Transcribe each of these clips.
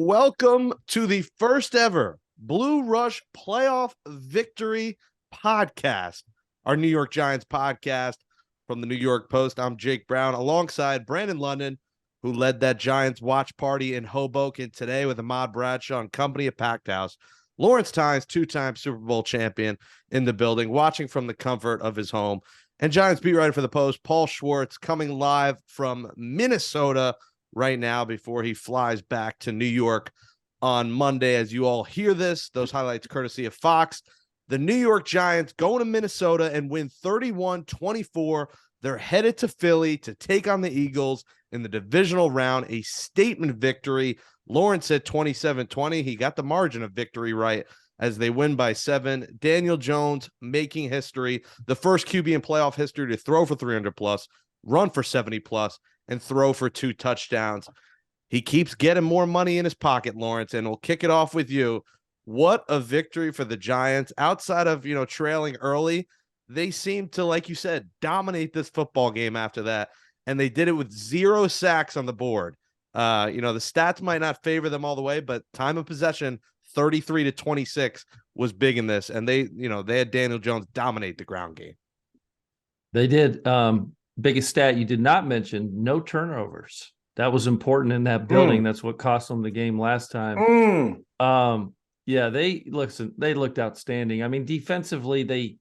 Welcome to the first ever Blue Rush playoff victory podcast, our New York Giants podcast from the New York Post. I'm Jake Brown alongside Brandon London, who led that Giants watch party in Hoboken today with Ahmad Bradshaw and company at Packed House. Lawrence Tynes, two-time Super Bowl champion in the building, watching from the comfort of his home. And Giants beat writer for the Post, Paul Schwartz, coming live from Minnesota right now before he flies back to New York on Monday. As you all hear this, those highlights courtesy of Fox. The New York Giants going to Minnesota and win 31-24. They're headed to Philly to take on the Eagles in the divisional round, a statement victory. Lawrence said 27-20. He got the margin of victory right as they win by 7. Daniel Jones making history, the first QB in playoff history to throw for 300+, run for 70+, and throw for 2 touchdowns. He keeps getting more money in his pocket, Lawrence, and we'll kick it off with you. What a victory for the Giants. Outside of, trailing early, they seemed to, like you said, dominate this football game after that, and they did it with 0 sacks on the board. The stats might not favor them all the way, but time of possession, 33-26, was big in this, and they had Daniel Jones dominate the ground game. They did. Biggest stat you did not mention, no turnovers. That was important in that building. That's what cost them the game last time. They looked outstanding. I mean, defensively, they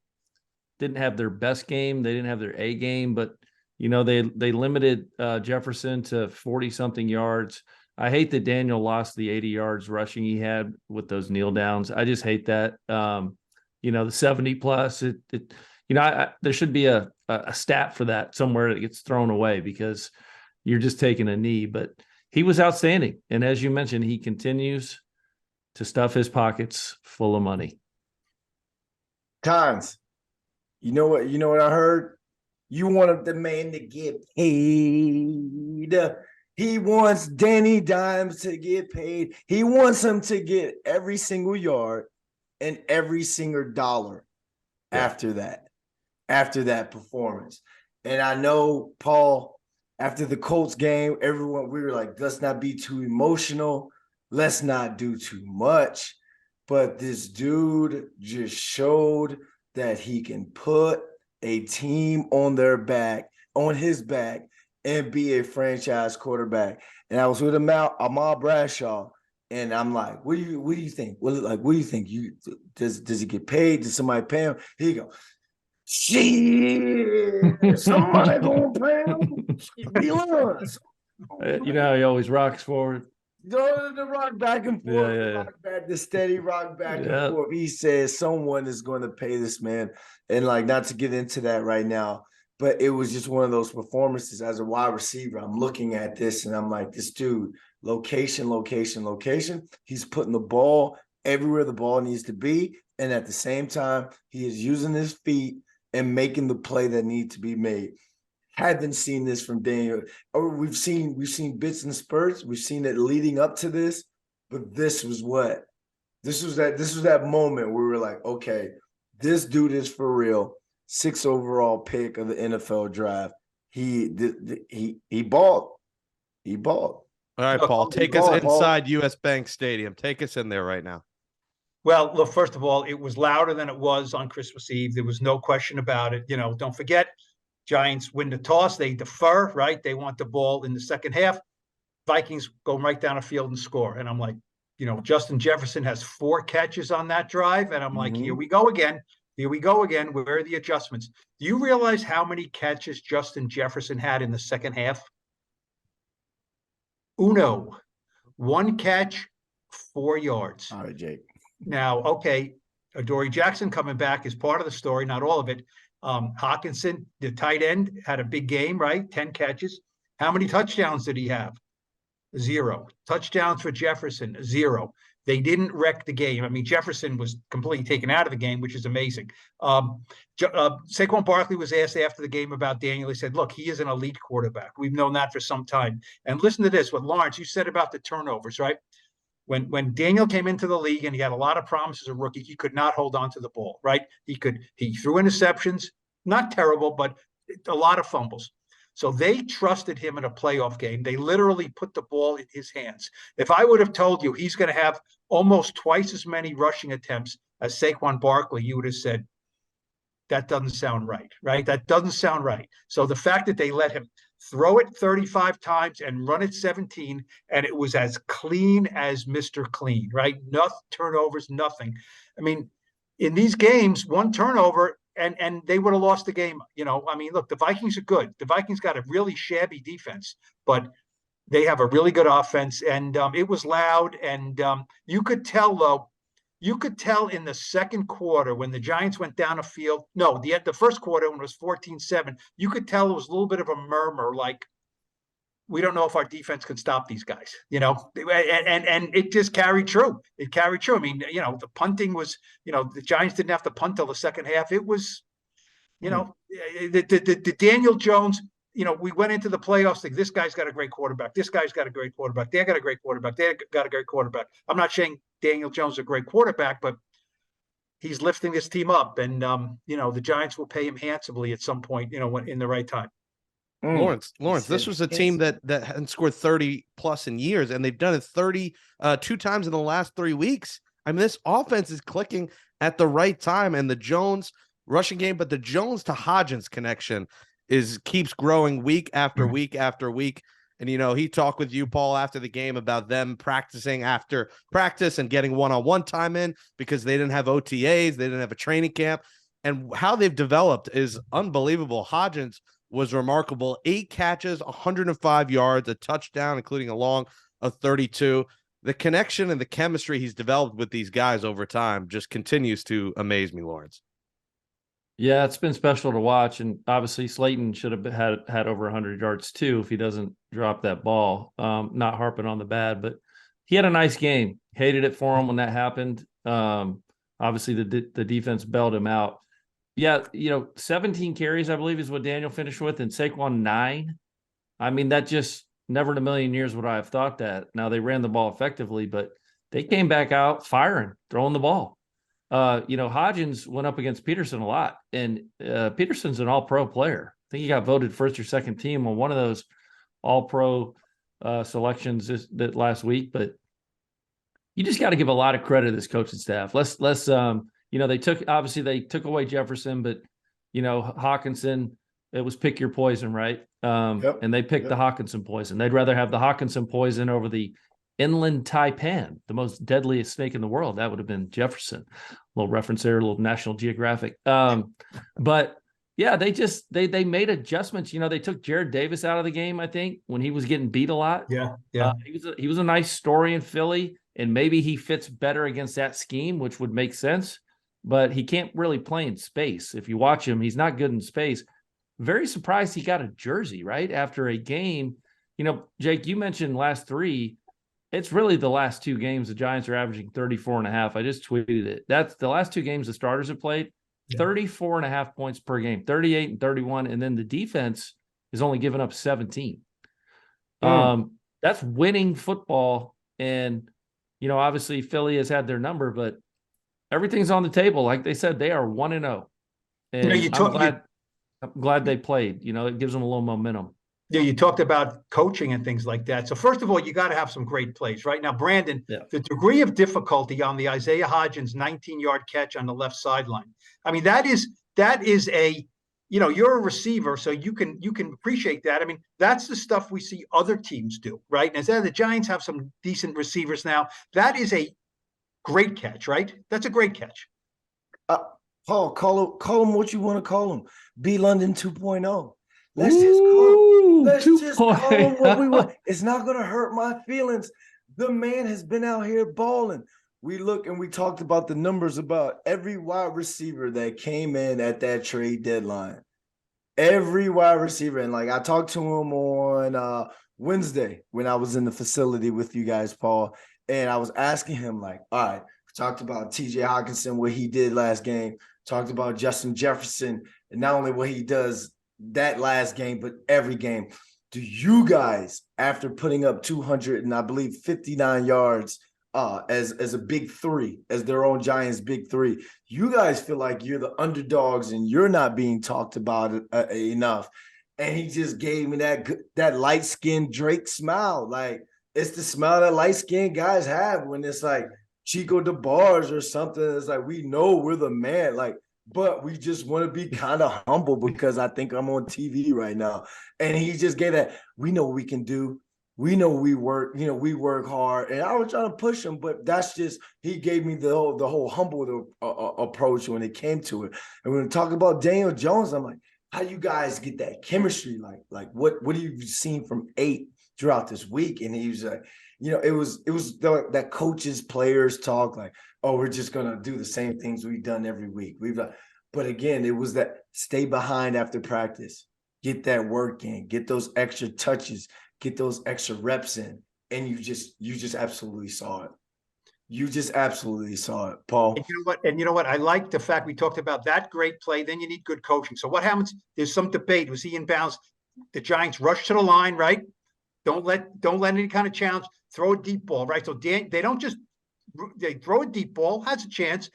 didn't have their best game. They didn't have their A game, but they limited Jefferson to 40-something yards. I hate that Daniel lost the 80 yards rushing he had with those kneel downs. I just hate that. The 70+, there should be a stat for that somewhere that gets thrown away because you're just taking a knee. But he was outstanding. And as you mentioned, he continues to stuff his pockets full of money. Tynes, you know what I heard? You wanted the man to get paid. He wants Danny Dimes to get paid. He wants him to get every single yard and every single dollar after that performance. And I know, Paul, after the Colts game, we were like, let's not be too emotional. Let's not do too much. But this dude just showed that he can put a team on his back, and be a franchise quarterback. And I was with Ahmad Bradshaw, and I'm like, what do you think? What do you think? Does he get paid? Does somebody pay him? Here you go. Shit, somebody gonna pay him. He he always rocks forward. The rock back and forth, the steady rock back and forth. He says someone is going to pay this man, and not to get into that right now, but it was just one of those performances as a wide receiver. I'm looking at this and I'm like, this dude, location. He's putting the ball everywhere the ball needs to be, and at the same time, he is using his feet and making the play that needs to be made. Haven't seen this from Daniel. We've seen bits and spurts. We've seen it leading up to this, but this was that moment where we were like, okay, this dude is for real. 6th overall pick of the NFL draft. He balled. He balled. All right, Paul, take us inside US Bank Stadium. Take us in there right now. Well, look, first of all, it was louder than it was on Christmas Eve. There was no question about it. Don't forget, Giants win the toss. They defer, right? They want the ball in the second half. Vikings go right down the field and score. And I'm like, Justin Jefferson has 4 catches on that drive. And I'm like, here we go again. Where are the adjustments? Do you realize how many catches Justin Jefferson had in the second half? 1 catch, 4 yards. All right, Jake. Now, okay, Adoree Jackson coming back is part of the story, not all of it. Hawkinson, the tight end, had a big game, right? 10 catches. How many touchdowns did he have? 0. Touchdowns for Jefferson, 0. They didn't wreck the game. I mean, Jefferson was completely taken out of the game, which is amazing. Saquon Barkley was asked after the game about Daniel. He said, look, he is an elite quarterback. We've known that for some time. And listen to this, what Lawrence, you said about the turnovers, right? When Daniel came into the league and he had a lot of promise as a rookie, he could not hold on to the ball, right? He threw interceptions, not terrible, but a lot of fumbles. So they trusted him in a playoff game. They literally put the ball in his hands. If I would have told you he's going to have almost twice as many rushing attempts as Saquon Barkley, you would have said, that doesn't sound right, right? That doesn't sound right. So the fact that they let him throw it 35 times and run it 17, and it was as clean as Mr. Clean, right? No turnovers, nothing. I mean, in these games, one turnover and they would have lost the game. I mean, look, the Vikings are good. The Vikings got a really shabby defense, but they have a really good offense, and it was loud. And you could tell, though, in the second quarter when the Giants went down a field. No, the first quarter when it was 14-7, you could tell it was a little bit of a murmur, like, we don't know if our defense can stop these guys, and it just carried true. It carried true. I mean, the punting was, the Giants didn't have to punt till the second half. It was, the Daniel Jones, we went into the playoffs thinking, this guy's got a great quarterback. This guy's got a great quarterback. They got a great quarterback. They got a great quarterback. I'm not saying Daniel Jones is a great quarterback, but he's lifting this team up, and the Giants will pay him handsomely at some point, when in the right time. Lawrence, this was a team that hadn't scored 30 plus in years, and they've done it 32 times in the last 3 weeks. I mean, this offense is clicking at the right time, and the Jones rushing game, but the Jones to Hodgins connection keeps growing week after week after week. And, he talked with you, Paul, after the game about them practicing after practice and getting one-on-one time in because they didn't have OTAs. They didn't have a training camp. And how they've developed is unbelievable. Hodgins was remarkable. 8 catches, 105 yards, a touchdown, including a long of 32. The connection and the chemistry he's developed with these guys over time just continues to amaze me, Lawrence. Yeah, it's been special to watch, and obviously Slayton should have had over 100 yards too if he doesn't drop that ball. Not harping on the bad, but he had a nice game. Hated it for him when that happened. Obviously the defense bailed him out. Yeah, 17 carries, I believe, is what Daniel finished with, and Saquon 9. I mean, that just never in a million years would I have thought that. Now, they ran the ball effectively, but they came back out firing, throwing the ball. Hodgins went up against Peterson a lot, and Peterson's an all-pro player. I think he got voted first or second team on one of those all-pro selections that last week, but you just got to give a lot of credit to this coaching staff. Let's they took away Jefferson, but Hawkinson, it was pick your poison, right? And they picked the Hawkinson poison. They'd rather have the Hawkinson poison over the inland taipan, the most deadliest snake in the world. That would have been Jefferson. A little reference there, a little National Geographic. But yeah, they made adjustments. They took Jared Davis out of the game, I think, when he was getting beat a lot. Yeah. He was a nice story in Philly, and maybe he fits better against that scheme, which would make sense. But he can't really play in space. If you watch him, he's not good in space. Very surprised he got a jersey, right? After a game. Jake, you mentioned last 3. It's really the last 2 games. The Giants are averaging 34.5. I just tweeted it. That's the last 2 games the starters have played. 34.5 points per game, 38 and 31. And then the defense is only giving up 17. That's winning football. And, obviously Philly has had their number, but everything's on the table. Like they said, they are 1-0. And I'm glad they played. It gives them a little momentum. Yeah, you talked about coaching and things like that. So first of all, you got to have some great plays. Right now, Brandon, the degree of difficulty on the Isaiah Hodgins 19-yard catch on the left sideline. I mean, that is a, you're a receiver, so you can appreciate that. I mean, that's the stuff we see other teams do, right? And as the Giants have some decent receivers now, that is a great catch, right? That's a great catch. Paul, call him what you want to call him. B London 2.0. Let's just call him what we want. It's not going to hurt my feelings. The man has been out here balling. We look and we talked about the numbers about every wide receiver that came in at that trade deadline. Every wide receiver. And I talked to him on Wednesday when I was in the facility with you guys, Paul. And I was asking him, all right, we talked about TJ Hawkinson, what he did last game. Talked about Justin Jefferson, and not only what he does that last game, but every game. Do you guys, after putting up 200 and I believe 59 yards as a big 3, as their own Giants big 3, you guys feel like you're the underdogs and you're not being talked about enough? and he just gave me that light-skinned Drake smile. Like, it's the smile that light-skinned guys have when it's like Chico DeBarge or something. It's like, we know we're the man, like, but we just want to be kind of humble because I think I'm on TV right now. And he just gave that, we know what we can do. We know we work hard. And I was trying to push him, but that's just, he gave me the whole humble approach when it came to it. And when we talk about Daniel Jones, I'm like, how you guys get that chemistry? Like what have you seen from 8 throughout this week? And he was like, it was that coaches, players talk like, oh, we're just gonna do the same things we've done every week. But again, it was that stay behind after practice, get that work in, get those extra touches, get those extra reps in, and you just absolutely saw it. You just absolutely saw it, Paul. And you know what? I like the fact we talked about that great play. Then you need good coaching. So what happens? There's some debate. Was he in bounds? The Giants rush to the line, right? Don't let any kind of challenge. Throw a deep ball, right? So they throw a deep ball, has a chance,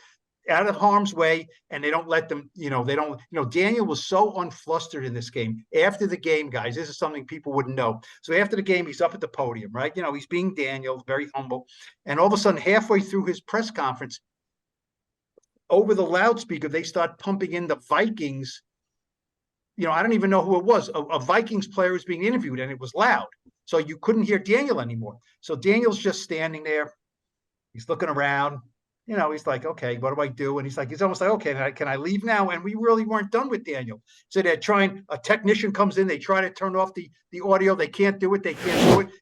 out of harm's way, and they don't let them, Daniel was so unflustered in this game. After the game, guys, this is something people wouldn't know. So after the game, he's up at the podium, right? He's being Daniel, very humble. And all of a sudden, halfway through his press conference, over the loudspeaker, they start pumping in the Vikings. I don't even know who it was. A Vikings player was being interviewed, and it was loud. So you couldn't hear Daniel anymore. So Daniel's just standing there. He's looking around. He's like, okay, what do I do? And he's almost like, okay, can I leave now? And we really weren't done with Daniel. So they're trying, a technician comes in, they try to turn off the audio. They can't do it.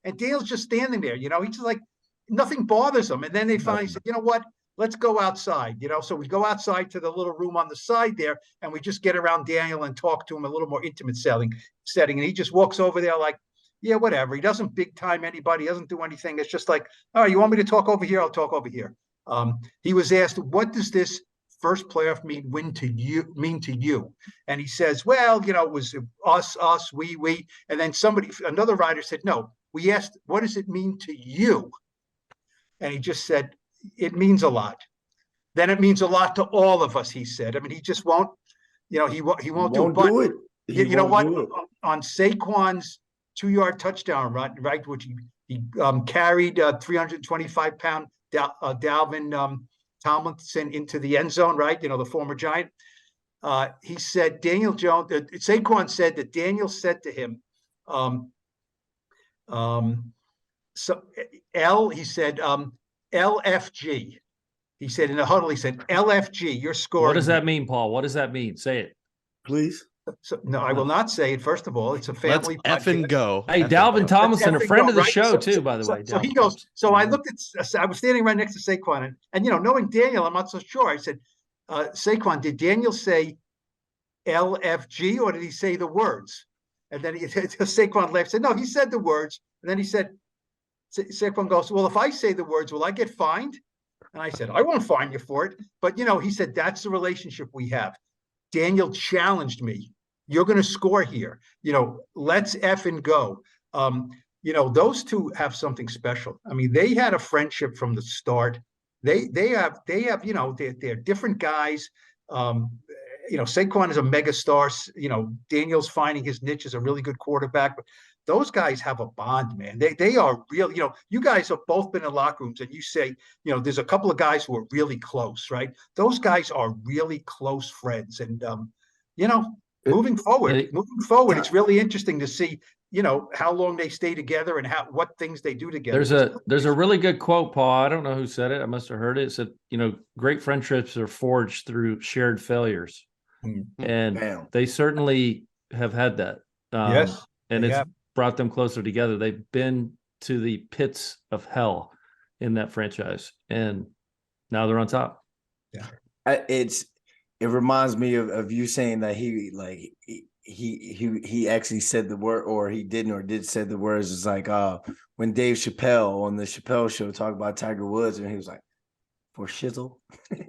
And Daniel's just standing there, he's just like, nothing bothers him. And then they finally said, you know what? Let's go outside, So we go outside to the little room on the side there, and we just get around Daniel and talk to him a little more intimate setting. And he just walks over there like, yeah, whatever. He doesn't big time anybody. He doesn't do anything. It's just like, all right, you want me to talk over here? I'll talk over here. He was asked, what does this first playoff mean to you? And he says, well, it was us, we. And then another writer said, no, we asked, what does it mean to you? And he just said, it means a lot. Then it means a lot to all of us, he said. I mean, he just won't, he won't do it. You know what? On Saquon's 2-yard touchdown run, right, which he carried 325-pound Dalvin Tomlinson into the end zone, right? The former Giant. He said, Daniel Jones, Saquon said that Daniel said to him, he said, LFG. He said in the huddle, he said, LFG, you're scoring. What does that mean, Paul? What does that mean? Say it. Please. So, no, I will not say it. First of all, it's a family podcast. Let's effing go. Hey, Dalvin Tomlinson, a friend of the show, too, by the way. So he goes, so I looked I was standing right next to Saquon, and knowing Daniel, I'm not so sure. I said, Saquon, did Daniel say LFG, or did he say the words? And then Saquon laughed, said, no, he said the words. And then he said, Saquon goes, well, if I say the words, will I get fined? And I said, I won't fine you for it. But, he said, that's the relationship we have. Daniel challenged me. You're going to score here. Let's effing go. Those two have something special. I mean, they had a friendship from the start. They have, they're different guys. Saquon is a megastar. Daniel's finding his niche as a really good quarterback. But those guys have a bond, man. They are real. You guys have both been in locker rooms, and you say, there's a couple of guys who are really close, right? Those guys are really close friends, and moving forward, it's really interesting to see, how long they stay together and what things they do together. There's a really good quote, Paul. I don't know who said it. I must have heard it. It said, great friendships are forged through shared failures. Mm-hmm. And they certainly have had that. Yes. And it's brought them closer together. They've been to the pits of hell in that franchise, and now they're on top. Yeah. It reminds me of you saying that he actually said the word, or he didn't, or did say the words. It's like when Dave Chappelle on the Chappelle Show talked about Tiger Woods, and he was like, for shizzle. Well,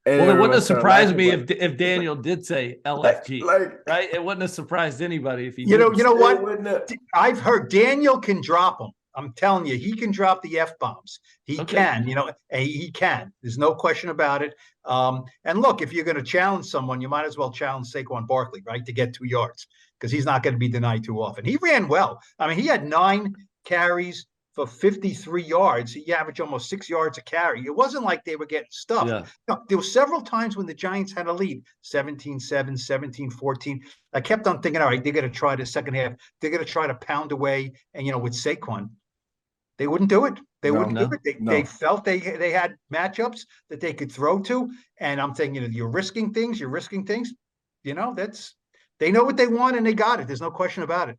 it wouldn't have surprised me if Daniel did say LFG, right? It wouldn't have surprised anybody if he did. You know what? I've heard Daniel can drop them. I'm telling you, he can drop the F-bombs. He can, he can. There's no question about it. And look, if you're going to challenge someone, you might as well challenge Saquon Barkley, right, to get 2 yards. because he's not going to be denied too often. He ran well. I mean, he had 9 carries for 53 yards. He averaged almost 6 yards a carry. It wasn't like they were getting stuffed. Yeah. No, there were several times when the Giants had a lead, 17-7, 17-14. I kept on thinking, all right, they're going to try the second half. They're going to try to pound away. And, with Saquon, they wouldn't do it. They wouldn't do it. They felt they had matchups that they could throw to. And I'm thinking, you're risking things. They know what they want and they got it. There's no question about it.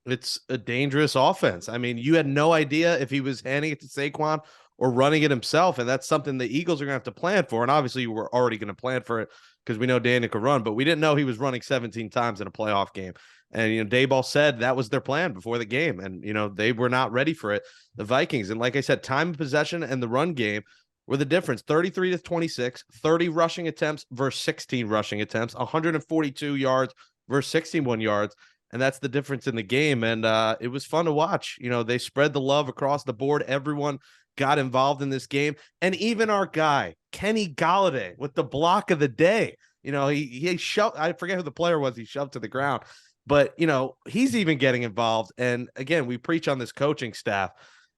It's a dangerous offense. I mean, you had no idea if he was handing it to Saquon or running it himself. And that's something the Eagles are going to have to plan for. And obviously you were already going to plan for it because we know Daniel could run, but we didn't know he was running 17 times in a playoff game. And, Daboll said that was their plan before the game. And, they were not ready for it, the Vikings. And like I said, time of possession and the run game were the difference. 33-26, 30 rushing attempts versus 16 rushing attempts, 142 yards versus 61 yards. And that's the difference in the game. And it was fun to watch. They spread the love across the board. Everyone got involved in this game. And even our guy, Kenny Golladay, with the block of the day. He shoved, I forget who the player was, he shoved to the ground. But, he's even getting involved. And again, we preach on this coaching staff.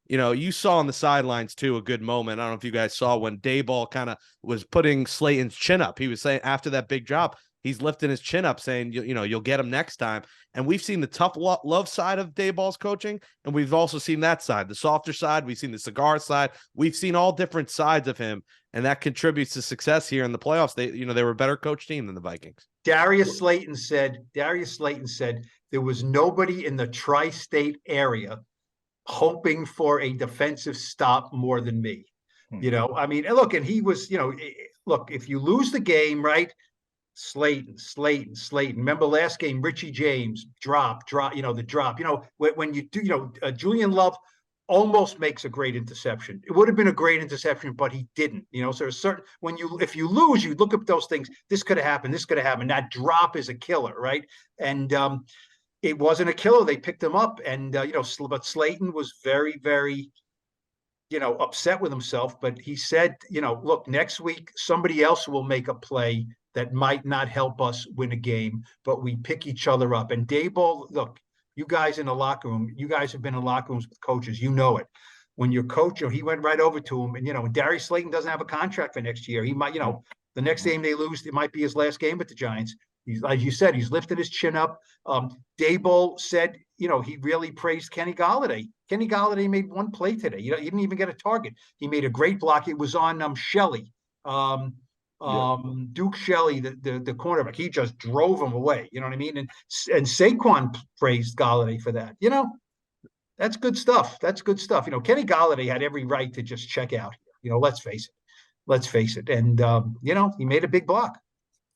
You saw on the sidelines, too, a good moment. I don't know if you guys saw when Daboll kind of was putting Slayton's chin up. He was saying after that big job, he's lifting his chin up saying, you'll get him next time. And we've seen the tough love side of Daboll's coaching. And we've also seen that side, the softer side. We've seen the cigar side. We've seen all different sides of him. And that contributes to success here in the playoffs. They were a better coach team than the Vikings. Darius Slayton said there was nobody in the tri-state area hoping for a defensive stop more than me. I mean, look, and he was, look, if you lose the game, right? Slayton. Remember last game, Richie James, drop, the drop. When you do, Julian Love almost makes a great interception. It would have been a great interception, but he didn't. So there's certain if you lose, you look at those things. This could have happened. That drop is a killer, right? And it wasn't a killer. They picked him up, and but Slayton was very, very, upset with himself. But he said, look, next week somebody else will make a play that might not help us win a game, but we pick each other up. And Daboll, look, you guys in the locker room, you guys have been in locker rooms with coaches, it. When your coach, he went right over to him, and Darius Slayton doesn't have a contract for next year. He might, the next game they lose, it might be his last game with the Giants. He's, like you said, he's lifted his chin up. Daboll said, he really praised Kenny Golladay. Kenny Golladay made one play today. He didn't even get a target. He made a great block. It was on Shelley. Duke Shelley, the cornerback. He just drove him away. You know what I mean? And Saquon praised Golladay for that. That's good stuff. Kenny Golladay had every right to just check out here. Let's face it. And he made a big block.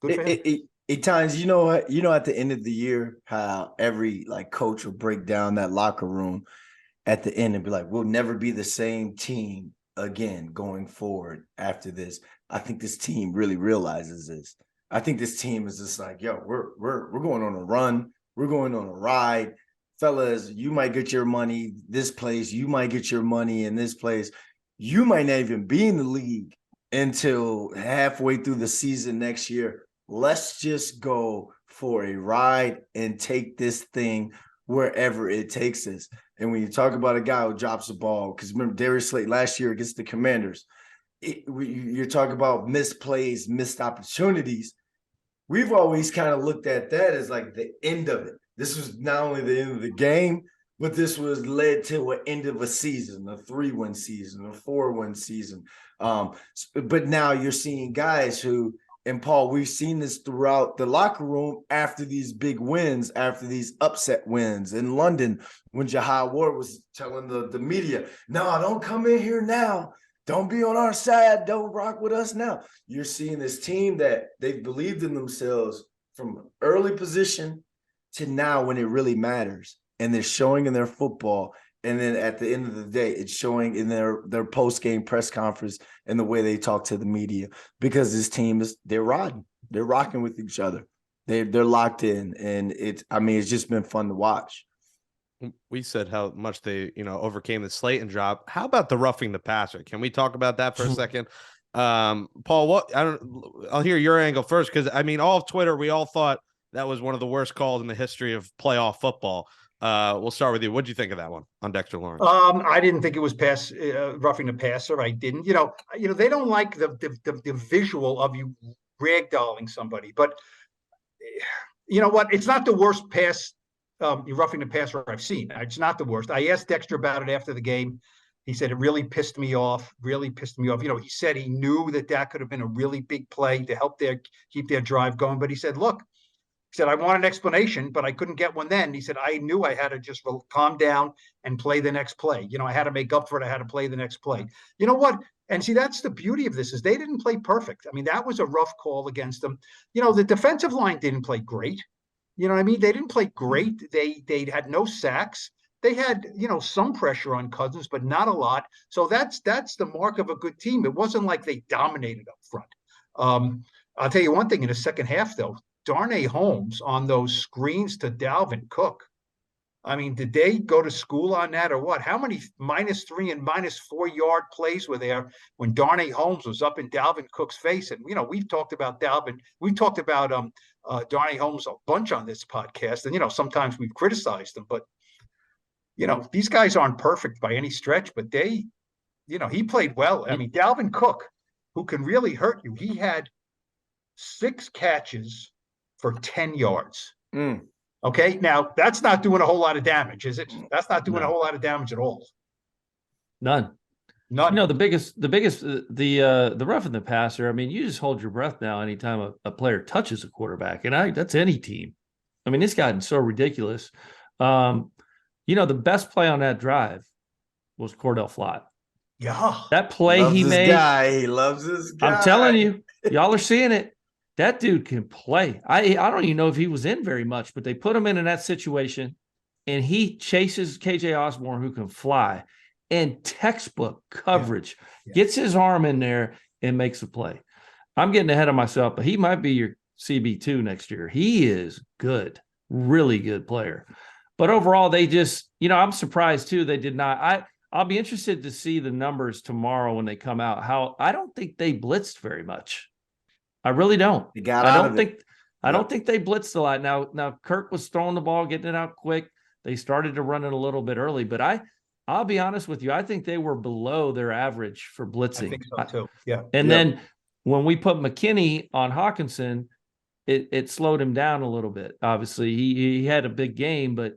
Good for him. At times, at the end of the year, how every coach will break down that locker room at the end and be like, we'll never be the same team again going forward after this. I think this team really realizes this. I think this team is just like, yo, we're going on a run. We're going on a ride. Fellas, you might get your money this place. You might get your money in this place. You might not even be in the league until halfway through the season next year. Let's just go for a ride and take this thing wherever it takes us. And when you talk about a guy who drops the ball, because remember Darius Slayton last year against the Commanders, you're talking about missed plays, missed opportunities. We've always kind of looked at that as like the end of it. This was not only the end of the game, but this was led to an end of a season, a 3-win season, a 4-win season. But now you're seeing guys who, and Paul, we've seen this throughout the locker room after these big wins, after these upset wins in London, when Jahai Ward was telling the media, no, don't come in here now. Don't be on our side. Don't rock with us now. You're seeing this team that they've believed in themselves from early position to now when it really matters. And they're showing in their football. And then at the end of the day, it's showing in their post-game press conference and the way they talk to the media, because this team they're riding. They're rocking with each other. They're locked in. And it's just been fun to watch. We said how much they, overcame the Slayton drop. How about the roughing the passer? Can we talk about that for a second? Paul, I'll hear your angle first, because all of Twitter, we all thought that was one of the worst calls in the history of playoff football. We'll start with you. What'd you think of that one on Dexter Lawrence? I didn't think it was roughing the passer. I didn't. They don't like the visual of you ragdolling somebody. But you know what? It's not the worst pass, you roughing the passer I've seen. It's not the worst. I asked Dexter about it after the game. He said it really pissed me off. Really pissed me off. He said he knew that could have been a really big play to help keep their drive going. But he said, look. He said, I want an explanation, but I couldn't get one then. He said, I knew I had to just calm down and play the next play. I had to make up for it. I had to play the next play. You know what? And see, that's the beauty of this is they didn't play perfect. I mean, that was a rough call against them. The defensive line didn't play great. You know what I mean? They didn't play great. They had no sacks. They had, some pressure on Cousins, but not a lot. So that's the mark of a good team. It wasn't like they dominated up front. I'll tell you one thing in the second half, though. Darnay Holmes on those screens to Dalvin Cook. I mean, did they go to school on that or what? How many -3 and -4 yard plays were there when Darnay Holmes was up in Dalvin Cook's face? And, we've talked about Darnay Holmes a bunch on this podcast. And, sometimes we've criticized them, but, these guys aren't perfect by any stretch, but he played well. I mean, Dalvin Cook, who can really hurt you, he had 6 catches for 10 yards. Okay. Now that's not doing a whole lot of damage, is it? That's not doing a whole lot of damage at all. None. The biggest, the roughing the passer. I mean, you just hold your breath now anytime a player touches a quarterback, and that's any team. I mean, it's gotten so ridiculous. The best play on that drive was Cordell Flott. Yeah. That play he made. He loves this guy. I'm telling you, y'all are seeing it. That dude can play. I don't even know if he was in very much, but they put him in that situation, and he chases KJ Osborne, who can fly, and textbook coverage, gets his arm in there and makes a play. I'm getting ahead of myself, but he might be your CB2 next year. He is good, really good player. But overall, they just, I'm surprised too. They did not. I'll be interested to see the numbers tomorrow when they come out. I don't think they blitzed very much. I really don't. I don't think they blitzed a lot. Now Kirk was throwing the ball, getting it out quick. They started to run it a little bit early, but I'll be honest with you. I think they were below their average for blitzing. I think so too. Yeah. And then when we put McKinney on Hawkinson, it slowed him down a little bit. Obviously, he had a big game, but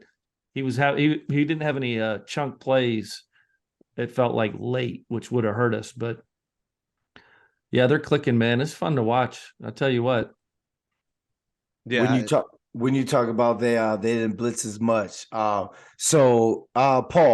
he didn't have any chunk plays. It felt like late, which would have hurt us, but. Yeah, they're clicking, man. It's fun to watch. I'll tell you what. Yeah. When you talk about they didn't blitz as much. Paul,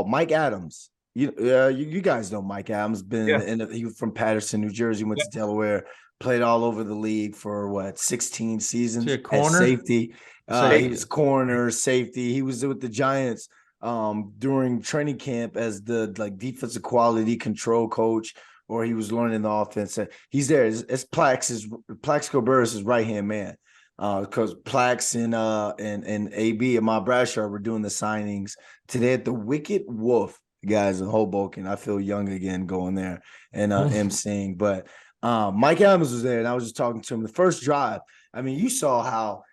Mike Adams. You guys know Mike Adams. He was from Patterson, New Jersey. Went to Delaware. Played all over the league for 16 seasons. Corner? At safety. He was corner, safety. He was with the Giants during training camp as the defensive quality control coach. Or he was learning the offense. He's there. It's Plaxico Burress' right-hand man. Because Plax and AB and my Bradshaw were doing the signings today at the Wicked Wolf, guys, in Hoboken. I feel young again going there and emceeing. But Mike Adams was there, and I was just talking to him. The first drive, I mean, you saw how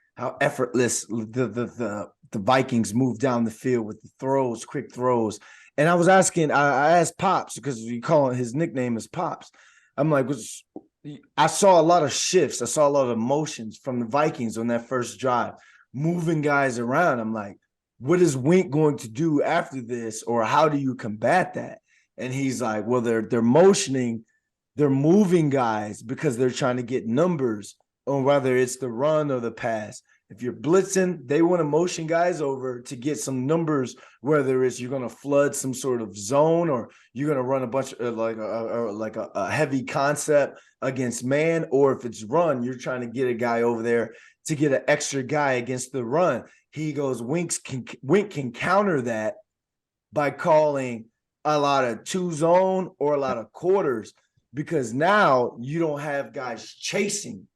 effortless the Vikings moved down the field with the throws, quick throws. And I asked Pops, because we call his nickname is Pops. I'm like, I saw a lot of shifts. I saw a lot of emotions from the Vikings on that first drive, moving guys around. I'm like, what is Wink going to do after this, or how do you combat that? And he's like, well, they're motioning, they're moving guys because they're trying to get numbers on whether it's the run or the pass. If you're blitzing, they want to motion guys over to get some numbers, whether it's you're going to flood some sort of zone or you're going to run a bunch of a heavy concept against man, or if it's run, you're trying to get a guy over there to get an extra guy against the run. He goes, Wink can counter that by calling a lot of two zone or a lot of quarters, because now you don't have guys chasing.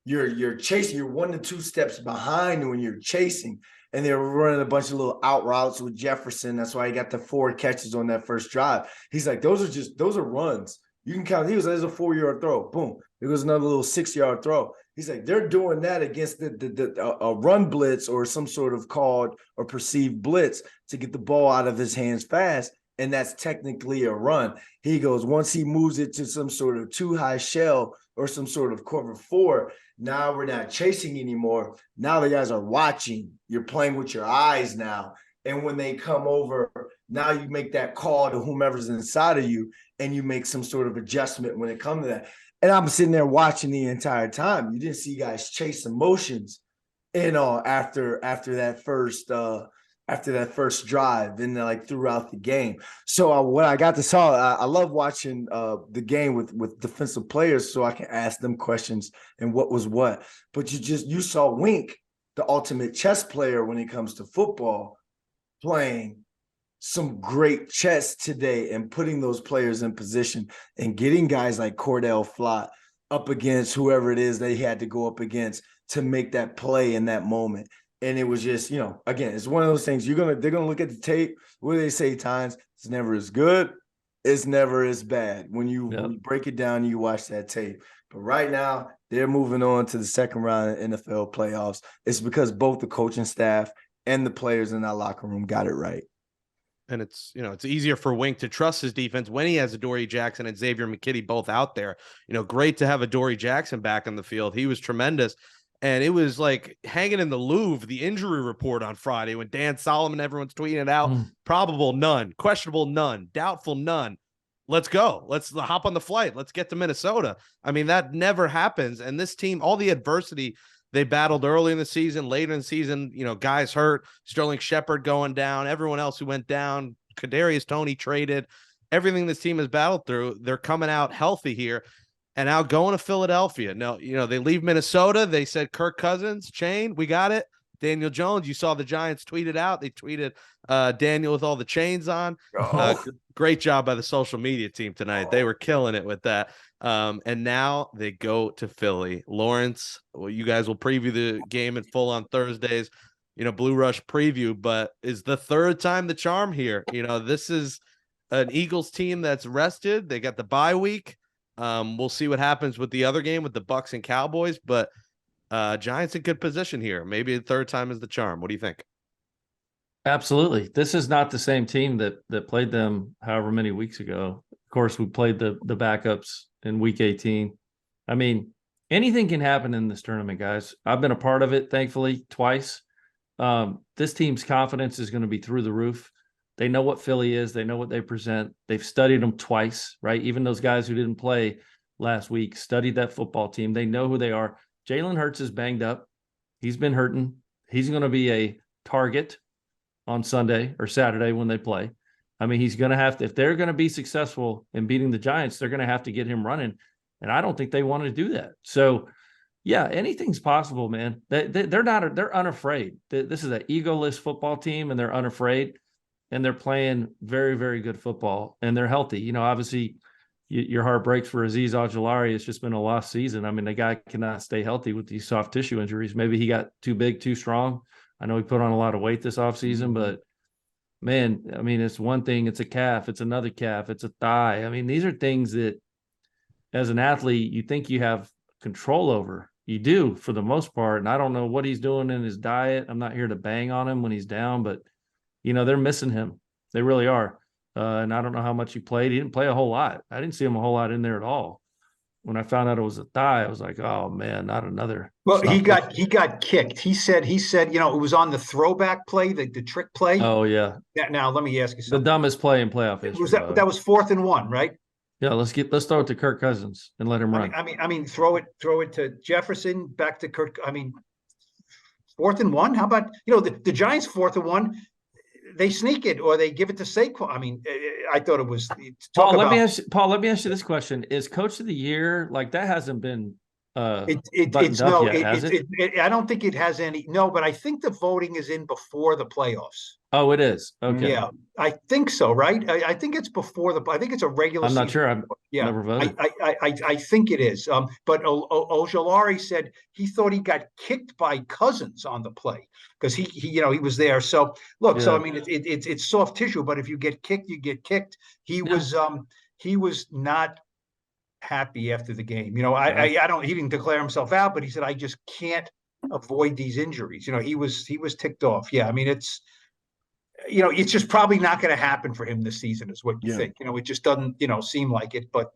You're chasing, you're 1 to 2 steps behind when you're chasing, and they're running a bunch of little out routes with Jefferson. That's why he got the 4 catches on that first drive. He's like, those are runs. You can count. There's a 4-yard throw. Boom. It was another little 6-yard throw. He's like, they're doing that against a run blitz or some sort of called or perceived blitz to get the ball out of his hands fast. And that's technically a run. He goes, once he moves it to some sort of too high shell or some sort of cover 4, now we're not chasing anymore. Now the guys are watching. You're playing with your eyes now. And when they come over, now you make that call to whomever's inside of you, and you make some sort of adjustment when it comes to that. And I'm sitting there watching the entire time. You didn't see guys chase emotions, after that first drive and like throughout the game. So what I got to saw, I love watching the game with defensive players, so I can ask them questions and what was what. But you saw Wink, the ultimate chess player when it comes to football, playing some great chess today and putting those players in position and getting guys like Cordell Flott up against whoever it is they had to go up against to make that play in that moment. And it was just, again, it's one of those things they're gonna look at the tape. What do they say, Tynes? It's never as good, it's never as bad. When you break it down, you watch that tape. But right now, they're moving on to the second round of NFL playoffs. It's because both the coaching staff and the players in that locker room got it right. And it's easier for Wink to trust his defense when he has Adoree Jackson and Xavier McKinney both out there. Great to have Adoree Jackson back on the field. He was tremendous. And it was like hanging in the Louvre, the injury report on Friday when Dan Solomon, everyone's tweeting it out. Probable, none. Questionable, none. Doubtful, none. Let's go. Let's hop on the flight. Let's get to Minnesota. I mean, that never happens. And this team, all the adversity they battled early in the season, later in the season, guys hurt, Sterling Shepard going down, everyone else who went down, Kadarius Toney traded, everything this team has battled through, they're coming out healthy here. And now going to Philadelphia. No, they leave Minnesota. They said Kirk Cousins, chain, we got it. Daniel Jones, you saw the Giants tweet it out. They tweeted Daniel with all the chains on. Great job by the social media team tonight. They were killing it with that. And now they go to Philly. Lawrence, well, you guys will preview the game in full on Thursdays, Blue Rush preview, but is the third time the charm here. This is an Eagles team that's rested. They got the bye week. We'll see what happens with the other game with the Bucks and Cowboys, but Giants in good position here. Maybe the third time is the charm. What do you think? Absolutely. This is not the same team that played them however many weeks ago. Of course, we played the backups in week 18. I mean, anything can happen in this tournament, guys. I've been a part of it, thankfully, twice. This team's confidence is going to be through the roof. They know what Philly is. They know what they present. They've studied them twice, right? Even those guys who didn't play last week studied that football team. They know who they are. Jalen Hurts is banged up. He's been hurting. He's going to be a target on Sunday or Saturday when they play. I mean, he's going to have to, if they're going to be successful in beating the Giants, they're going to have to get him running. And I don't think they want to do that. So, yeah, anything's possible, man. They're unafraid. This is an egoless football team, and they're unafraid. And they're playing very, very good football, and they're healthy. Obviously, your heart breaks for Azeez Ojulari. It's just been a lost season. I mean, the guy cannot stay healthy with these soft tissue injuries. Maybe he got too big, too strong. I know he put on a lot of weight this offseason, but, man, I mean, it's one thing. It's a calf. It's another calf. It's a thigh. I mean, these are things that, as an athlete, you think you have control over. You do, for the most part, and I don't know what he's doing in his diet. I'm not here to bang on him when he's down, but they're missing him. They really are. And I don't know how much he played. He didn't play a whole lot. I didn't see him a whole lot in there at all. When I found out it was a thigh, I was like, oh man, not another. Well, he got kicked. He said, it was on the throwback play, the trick play. Oh yeah. Now let me ask you something. The dumbest play in playoff history. That was 4th and 1, right? Yeah, let's throw it to Kirk Cousins and let him run. I mean, throw it to Jefferson, back to Kirk. I mean, 4th and 1. How about the Giants 4th and 1? They sneak it or they give it to Saquon. I mean, I thought it was. Paul, let me ask you this question: is Coach of the Year, like, that hasn't been it's no, yet, has it? I don't think it has any. No, but I think the voting is in before the playoffs. Oh, it is. Okay. Yeah, I think so. Right. I think it's before I think it's a regular. I'm not sure. I've never voted. I think it is. But Ojulari said he thought he got kicked by Cousins on the play because he was there. So look. Yeah. So I mean, it's soft tissue. But if you get kicked, you get kicked. He was not happy after the game. I don't. He didn't declare himself out, but he said, "I just can't avoid these injuries." He was ticked off. Yeah, I mean, it's just probably not going to happen for him this season, is what you think. It just doesn't seem like it. But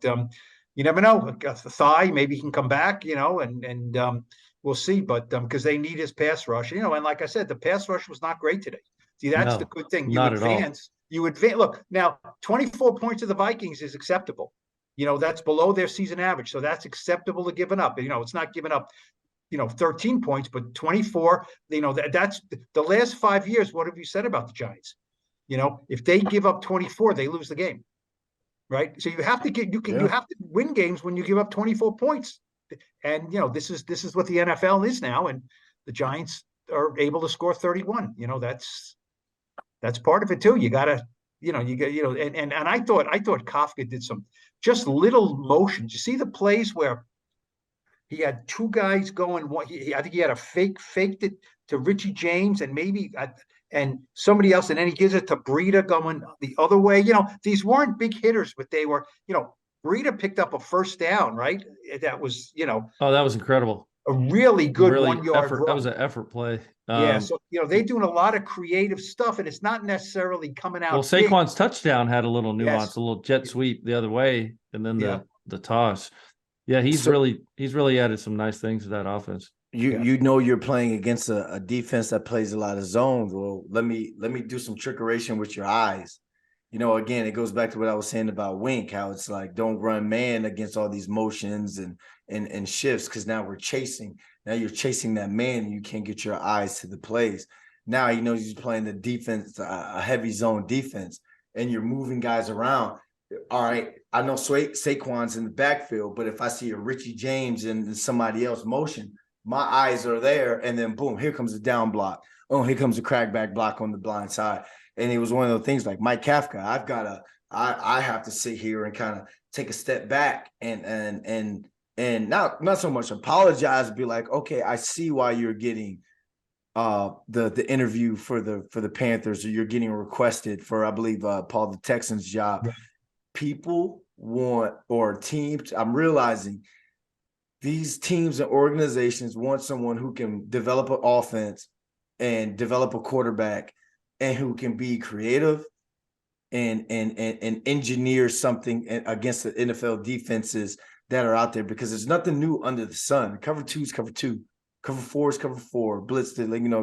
you never know. The thigh, maybe he can come back. And we'll see. But because they need his pass rush. And like I said, the pass rush was not great today. See, that's the good thing. You advance. Look, now 24 points of the Vikings is acceptable. That's below their season average. So that's acceptable to giving up. It's not giving up, 13 points, but 24, that's the last 5 years. What have you said about the Giants? If they give up 24, they lose the game. Right. So you have to you have to win games when you give up 24 points. And, this is what the NFL is now. And the Giants are able to score 31. That's part of it too. You gotta, and I thought Kafka did some just little motions. You see the plays where he had two guys going. I think he had a faked it to Richie James and maybe and somebody else, and then he gives it to Breida going the other way. These weren't big hitters, but they were. Breida picked up a first down, right? That was, Oh, that was incredible. A really good 1 yard effort. run. That was an effort play. So they're doing a lot of creative stuff, and it's not necessarily coming out. Well, Saquon's touchdown had a little nuance, a little jet sweep the other way, and then the toss. Yeah, he's really added some nice things to that offense. You're playing against a defense that plays a lot of zones. Well, let me do some trickeration with your eyes. Again, it goes back to what I was saying about Wink, how it's like don't run man against all these motions and shifts, because now we're chasing. Now you're chasing that man and you can't get your eyes to the plays. Now he's playing the defense, a heavy zone defense, and you're moving guys around. All right, I know Saquon's in the backfield, but if I see a Richie James and somebody else motion, my eyes are there, and then boom, here comes a down block. Oh, here comes a crackback block on the blind side. And it was one of those things like Mike Kafka. I have to sit here and kind of take a step back and not so much apologize, be like, okay, I see why you're getting the interview for the Panthers, or you're getting requested for, I believe, Paul the Texans job. Right. People want, or teams, I'm realizing these teams and organizations want someone who can develop an offense and develop a quarterback, and who can be creative and engineer something against the NFL defenses that are out there, because there's nothing new under the sun. Cover 2 is cover 2, cover 4 is cover 4, blitz,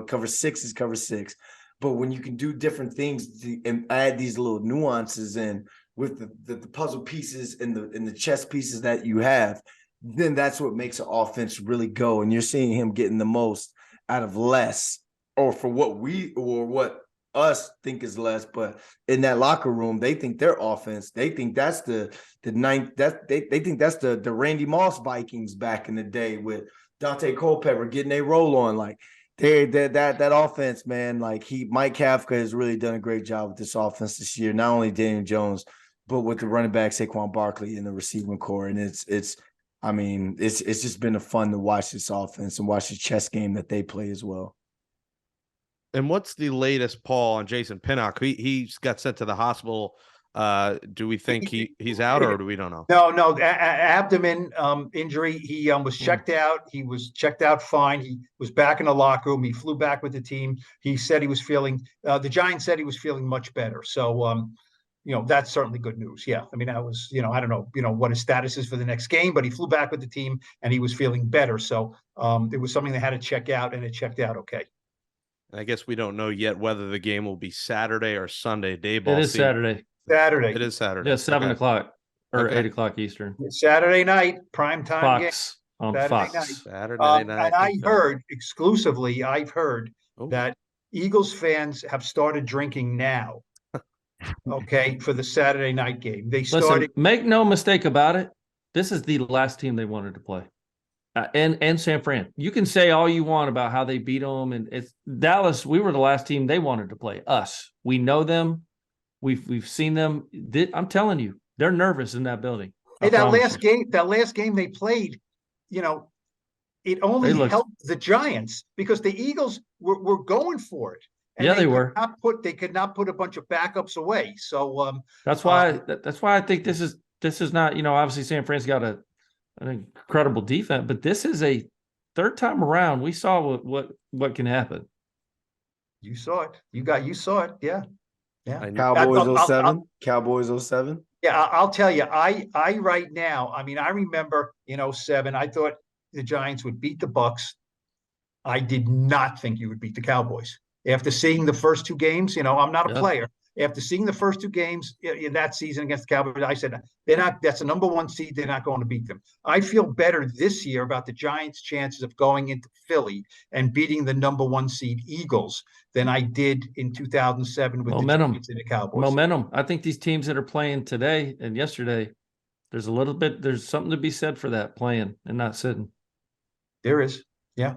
cover 6 is cover 6. But when you can do different things and add these little nuances in with the puzzle pieces and the chess pieces that you have, then that's what makes an offense really go. And you're seeing him getting the most out of less, or for what us think is less, but in that locker room, they think their offense, they think that's the ninth, that they think that's the Randy Moss Vikings back in the day with Dante Culpepper getting a roll on. Like that offense, man, like Mike Kafka has really done a great job with this offense this year. Not only Daniel Jones, but with the running back Saquon Barkley in the receiving core. And it's just been a fun to watch this offense and watch the chess game that they play as well. And what's the latest, Paul, on Jason Pinnock? He's got sent to the hospital. Do we think he's out, or do we don't know? No, abdomen injury. He was checked out. He was checked out fine. He was back in the locker room. He flew back with the team. He said he was feeling. The Giants said he was feeling much better. So, that's certainly good news. Yeah, I mean, that was, I don't know, what his status is for the next game, but he flew back with the team and he was feeling better. So, it was something they had to check out, and it checked out okay. I guess we don't know yet whether the game will be Saturday or Sunday. Dayball. It is Saturday. It is Saturday. Yeah, 7 o'clock or 8 o'clock Eastern. Saturday night, prime time Fox game. on Saturday Fox. Night. Saturday night. And I heard exclusively, that Eagles fans have started drinking now. Okay, for the Saturday night game. Listen, make no mistake about it. This is the last team they wanted to play. And San Fran. You can say all you want about how they beat them, and it's Dallas. We were the last team they wanted to play. Us. We know them. We've seen them. I'm telling you, they're nervous in that building. Hey, that last game they played, it only helped the Giants because the Eagles were going for it. And they were. They could not put a bunch of backups away. So that's why I think this this is not, obviously San Fran's got an incredible defense, but this is a third time around. We saw what can happen. You saw it. You saw it. Yeah. Yeah. Cowboys 07. Cowboys 07. Yeah, I'll tell you, I right now, I mean, I remember in 07, I thought the Giants would beat the Bucks. I did not think you would beat the Cowboys. After seeing the first two games, I'm not a player. After seeing the first two games in that season against the Cowboys, I said, that's a number one seed. They're not going to beat them. I feel better this year about the Giants' chances of going into Philly and beating the number one seed Eagles than I did in 2007 with the Giants and the Cowboys. Momentum. I think these teams that are playing today and yesterday, there's something to be said for that, playing and not sitting. There is. Yeah.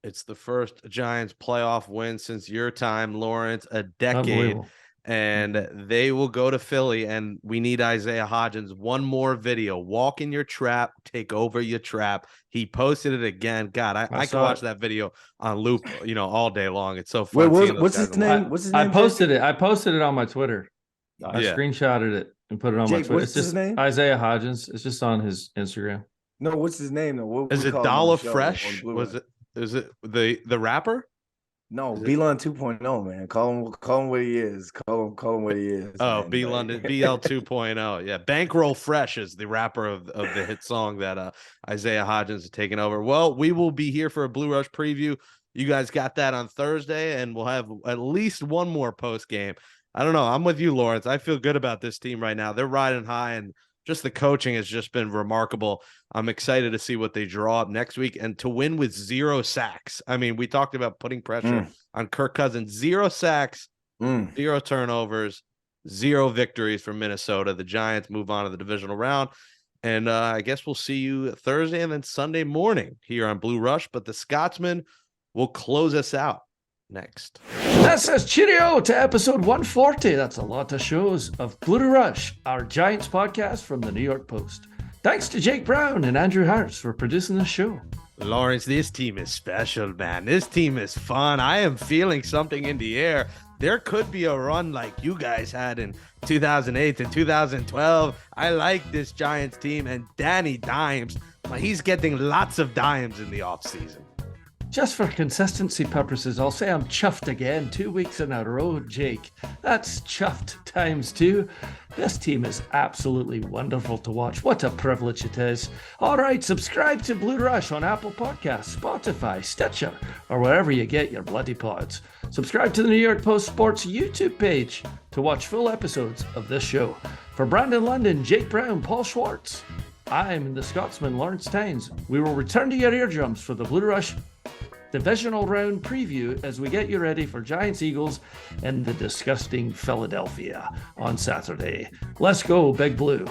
It's the first Giants playoff win since your time, Lawrence, a decade. And they will go to Philly, and we need Isaiah Hodgins. One more video. Walk in your trap, take over your trap. He posted it again. God, I can watch that video on loop, all day long. It's so fun. What's his name? I posted it. I posted it on my Twitter. I screenshotted it and put it on my Twitter. What's his name? Isaiah Hodgins. It's just on his Instagram. No, what's his name though? Is it Dollar Fresh? Is it the rapper? No, B London 2.0, man. Call him what he is. Call him what he is. Oh, man. B London BL 2.0. Yeah, Bankroll Fresh is the rapper of the hit song that Isaiah Hodgins is taking over. Well, we will be here for a Blue Rush preview. You guys got that on Thursday, and we'll have at least one more post game. I don't know. I'm with you, Lawrence. I feel good about this team right now. They're riding high, and just the coaching has just been remarkable. I'm excited to see what they draw up next week and to win with 0 sacks. I mean, we talked about putting pressure on Kirk Cousins. 0 sacks, 0 turnovers, 0 victories for Minnesota. The Giants move on to the divisional round. And I guess we'll see you Thursday and then Sunday morning here on Blue Rush. But the Scotsman will close us out next. That says cheerio to episode 140. That's a lot of shows of Blue Rush, our Giants podcast from the New York Post. Thanks to Jake Brown and Andrew Harris for producing the show. Lawrence, this team is special, man. This team is fun. I am feeling something in the air. There could be a run like you guys had in 2008 and 2012. I like this Giants team, and Danny Dimes, he's getting lots of dimes in the offseason. Just for consistency purposes, I'll say I'm chuffed again 2 weeks in a row, Jake. That's chuffed times 2. This team is absolutely wonderful to watch. What a privilege it is. All right, subscribe to Blue Rush on Apple Podcasts, Spotify, Stitcher, or wherever you get your bloody pods. Subscribe to the New York Post Sports YouTube page to watch full episodes of this show. For Brandon London, Jake Brown, Paul Schwartz, I'm the Scotsman, Lawrence Tynes. We will return to your eardrums for the Blue Rush Divisional round preview as we get you ready for Giants Eagles and the disgusting Philadelphia on Saturday. Let's go, Big Blue.